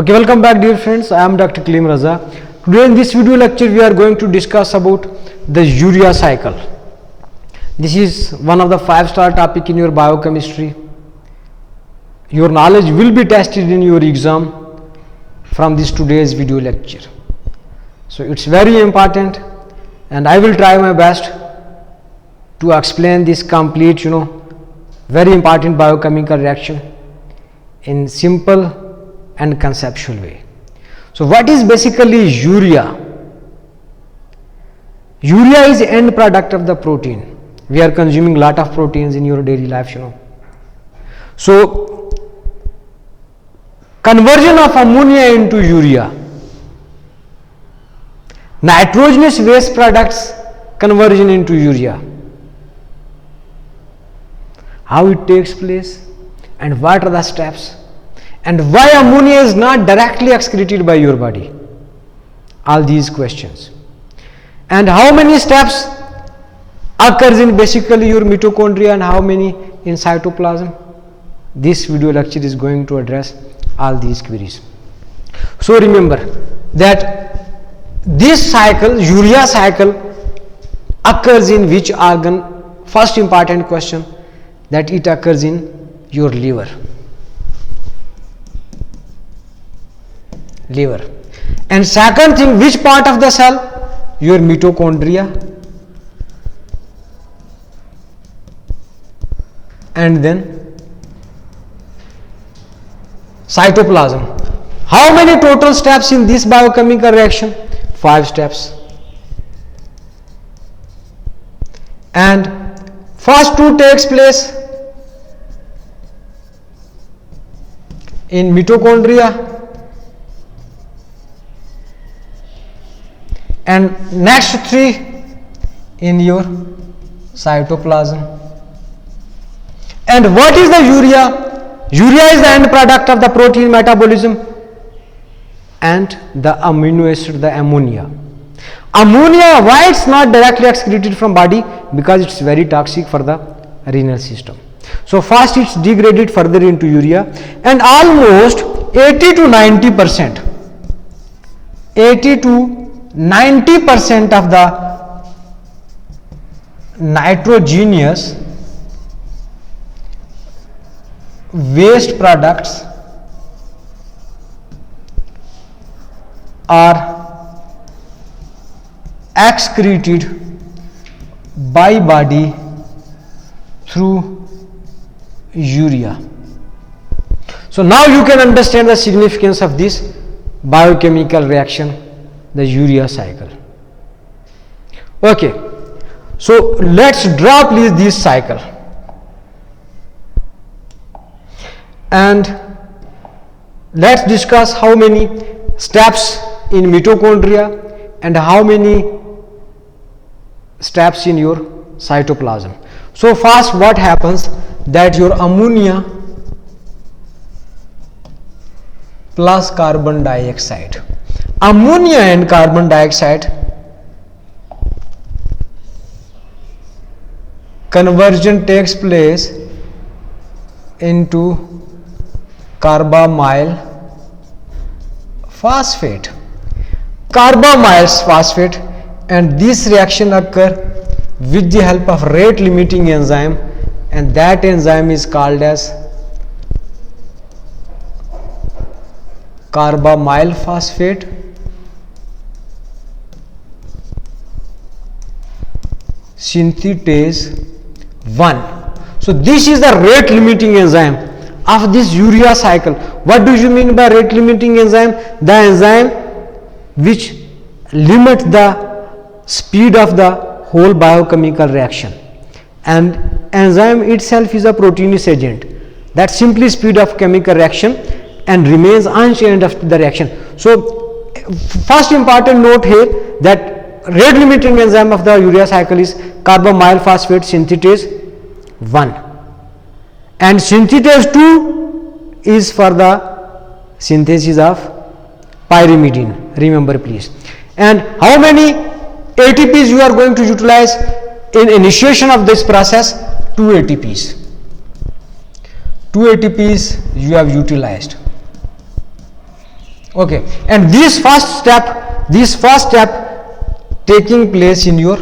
Okay, welcome back dear friends. I am Dr. Kaleem Raza. Today in this video lecture we are going to discuss about the urea cycle. This is one of the 5-star topic in your biochemistry. Your knowledge will be tested in your exam from this today's video lecture. So it's very important and I will try my best to explain this complete, very important biochemical reaction in simple and conceptual way. So what is basically urea? Urea is the end product of the protein. We are consuming lot of proteins in your daily life, So conversion of ammonia into urea, nitrogenous waste products conversion into urea, how it takes place and what are the steps, and why ammonia is not directly excreted by your body, all these questions, and how many steps occurs in basically your mitochondria and how many in cytoplasm. This video lecture is going to address all these queries. So remember that this cycle, urea cycle, occurs in which organ? First important question, that it occurs in your liver. And second thing, which part of the cell? Your mitochondria. And then cytoplasm. How many total steps in this biochemical reaction? 5 steps. And first 2 takes place in mitochondria and next 3 in your cytoplasm. And what is the urea? Urea is the end product of the protein metabolism and the amino acid, the ammonia. Ammonia, why it's not directly excreted from body? Because it's very toxic for the renal system. So first it's degraded further into urea, and almost 80 to 90% of the nitrogenous waste products are excreted by body through urea. So now you can understand the significance of this biochemical reaction, the urea cycle. Okay, so let's draw please this cycle and let's discuss how many steps in mitochondria and how many steps in your cytoplasm. So first what happens, that your ammonia plus carbon dioxide, ammonia and carbon dioxide conversion takes place into carbamyl phosphate, and this reaction occur with the help of rate limiting enzyme, and that enzyme is called as carbamyl phosphate synthetase 1. So this is the rate limiting enzyme of this urea cycle. What do you mean by rate limiting enzyme? The enzyme which limits the speed of the whole biochemical reaction, and enzyme itself is a proteinous agent that simply speed of chemical reaction and remains unchanged after the reaction. So first important note here, that rate limiting enzyme of the urea cycle is carbamyl phosphate synthetase 1, and synthetase 2 is for the synthesis of pyrimidine, remember please. And how many ATPs you are going to utilize in initiation of this process? 2 ATPs. 2 ATPs you have utilized. Okay, and this first step taking place in your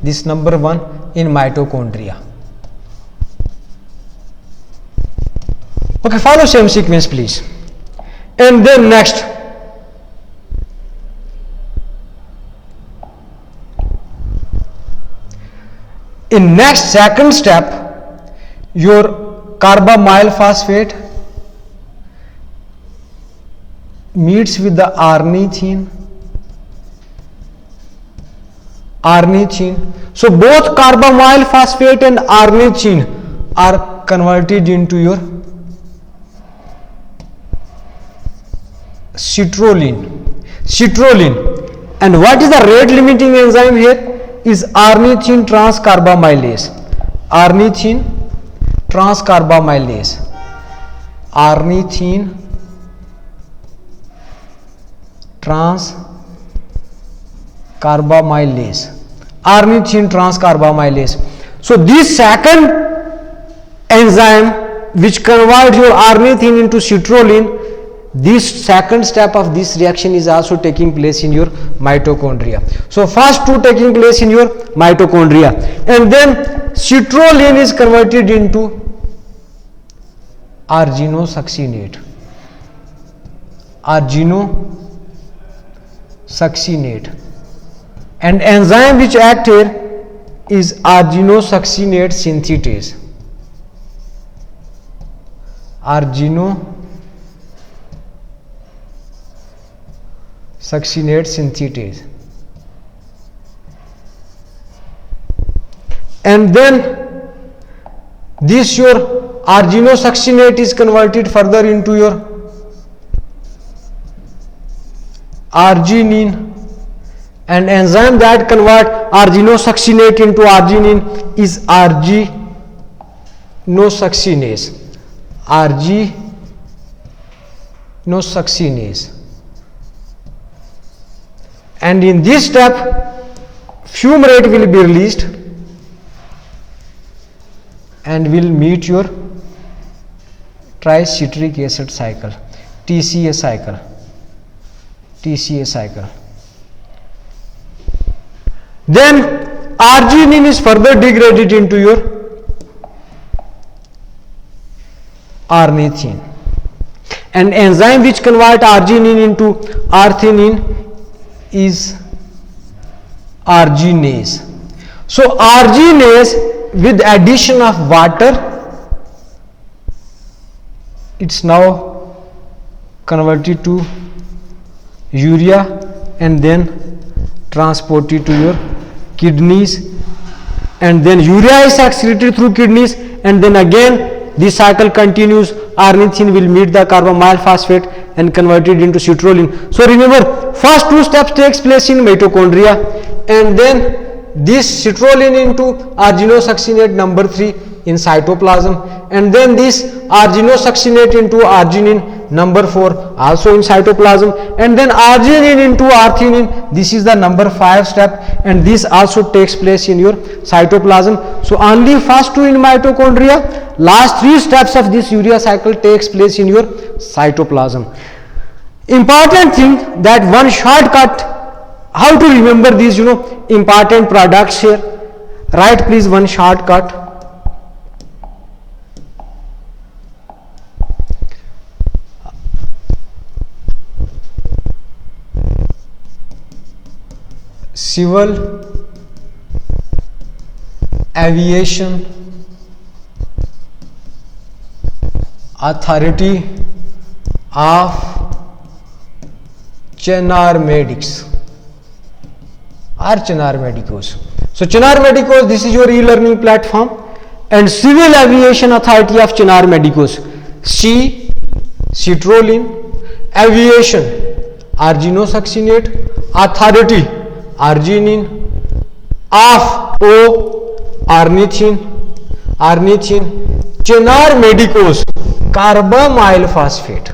this number 1 in mitochondria. Okay, follow same sequence please. And then next, in next second step, your carbamyl phosphate meets with the ornithine. So both carbamyl phosphate and ornithine are converted into your citrulline. And what is the rate limiting enzyme here? Is ornithine transcarbamylase. Ornithine transcarbamylase. So this second enzyme which converts your ornithine into citrulline, this second step of this reaction is also taking place in your mitochondria. So first two taking place in your mitochondria, and then citrulline is converted into arginosuccinate. And enzyme which act here is arginosuccinate synthetase. Succinate synthetase. And then this your arginosuccinate is converted further into your arginine, and enzyme that convert arginosuccinate into arginine is arginosuccinase. And in this step, fumarate will be released and will meet your tricitric acid cycle, TCA cycle. Then arginine is further degraded into your ornithine, and enzyme which convert arginine into arginine is arginase. So arginase with addition of water, it's now converted to urea and then transported to your kidneys, and then urea is excreted through kidneys, and then again this cycle continues. Ornithine will meet the carbamyl phosphate and converted into citrulline. So remember, first two steps takes place in mitochondria, and then this citrulline into arginosuccinate number 3 in cytoplasm, and then this arginosuccinate into arginine number 4 also in cytoplasm, and then arginine into arginine, this is the number 5 step, and this also takes place in your cytoplasm. So only first two in mitochondria, last 3 steps of this urea cycle takes place in your cytoplasm. Important thing that one shortcut, how to remember these important products here, write please one shortcut. Civil Aviation Authority of Chenar Medicos or Chenar Medicos. So Chenar Medicos, this is your e-learning platform, and Civil Aviation Authority of Chenar Medicos, C, citrulline, aviation, arginosuccinate, authority, arginine, of, O, ornithine, Chenar Medicos, carbamyl phosphate.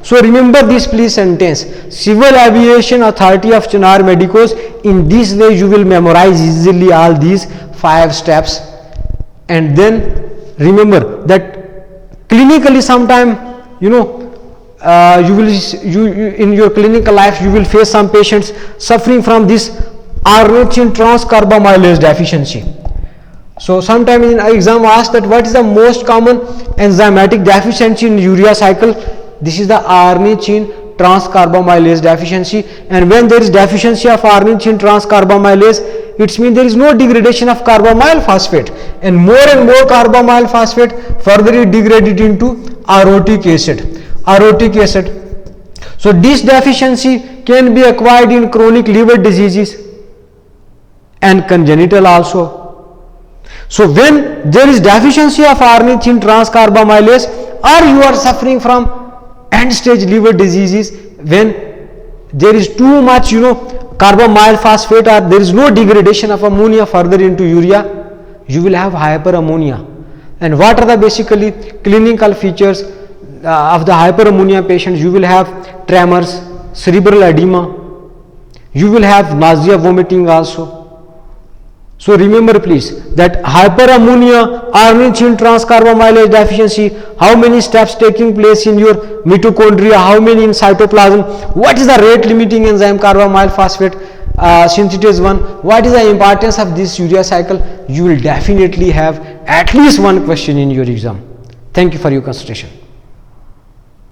So remember this please sentence, Civil Aviation Authority of Chenar Medicos. In this way you will memorize easily all these 5 steps, and then remember that clinically sometime in your clinical life you will face some patients suffering from this ornithine transcarbamylase deficiency. So sometimes in exam asked that what is the most common enzymatic deficiency in urea cycle. This is the ornithine transcarbamylase deficiency, and when there is deficiency of ornithine transcarbamylase, it means there is no degradation of carbamyl phosphate, and more carbamyl phosphate further is degraded into orotic acid. So this deficiency can be acquired in chronic liver diseases and congenital also. So when there is deficiency of ornithine transcarbamylase, or you are suffering from end stage liver diseases, when there is too much carbamyl phosphate, or there is no degradation of ammonia further into urea, you will have hyperammonia. And what are the basically clinical features of the hyperammonia patients? You will have tremors, cerebral edema, you will have nausea, vomiting also. So remember please that hyperammonia, ornithine transcarbamylase deficiency, how many steps taking place in your mitochondria, how many in cytoplasm, what is the rate limiting enzyme carbamyl phosphate synthetase 1, what is the importance of this urea cycle, you will definitely have at least one question in your exam. Thank you for your consideration.